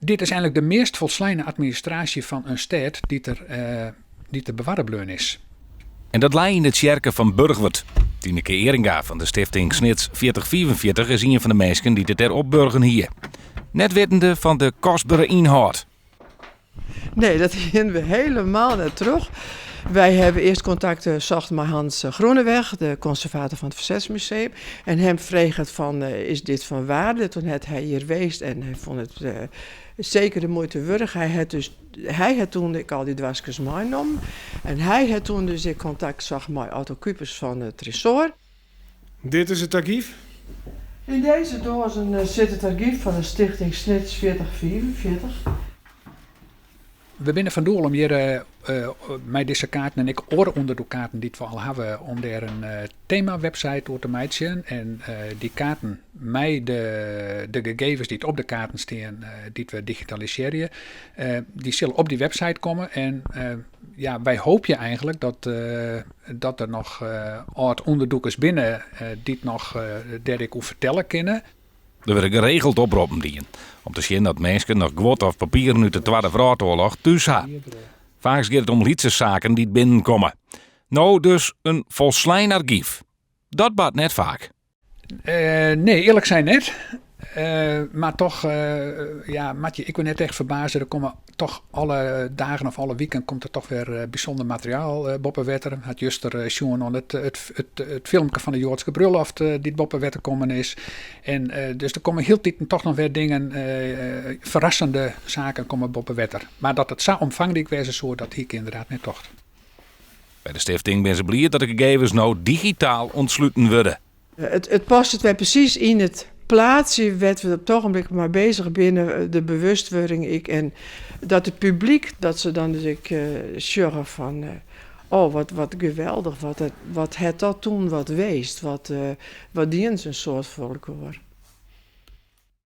Dit is eigenlijk de meest volslijne administratie van een stad die te bewarren is. En dat lei in de tjerken van Burgwerd. Tineke Eringa van de stichting Snits 4044 is een van de mensen die het erop burgen hier. Net wetende van de kostbare inhoud. Nee, dat gingen we helemaal net terug. Wij hebben eerst contact gezocht met Hans Groeneweg, de conservator van het Verzetsmuseum. En hem vroeg het van, is dit van waarde? Toen had hij hier geweest en hij vond het zeker de moeite waard. Hij had toen ik al die dwarsjes meegenomen. En hij had toen dus ik contact zag met Otto Kupers van het Tresor. Dit is het archief? In deze dozen zit het archief van de stichting Snits 4044. We zijn van doel om hier met deze kaarten en ik onderzoekkaarten die we al hebben, om daar een thema-website door te maken. En die kaarten, met de gegevens die op de kaarten staan, die we digitaliseren, die zullen op die website komen. En wij hopen eigenlijk dat er nog oud onderzoekers binnen die het nog daar ik over vertellen kunnen. Er werden geregeld oproepen dienen. Om te zien dat mensen nog gwot of papieren uit de Tweede Wereldoorlog thuis hebben. Vaak gaat het om liedjeszaken die binnenkomen. Nou, dus een volslijn archief. Dat baat net vaak. Nee, eerlijk zijn net. Maar toch, Matje, ik ben net echt verbaasd. Er komen toch alle dagen of alle weekend komt er toch weer bijzonder materiaal boppenwetter. Het juster Sjoen aan het filmpje van de Joodse bruiloft die boppenwetter komen is. En dus er komen heel tijd toch nog weer dingen, verrassende zaken komen boppenwetter. Maar dat het zo omvangrijk was, zo dat hier inderdaad net toch. Bij de stichting ben ze blij dat de gegevens nou digitaal ontsluiten worden. Het past het weer precies in het plaatsje werd we op het ogenblik maar bezig binnen de bewustwording. En dat het publiek, dat ze dan dus zeggen van, wat geweldig, wat het dat toen wat weest, wat dient een soort folklore.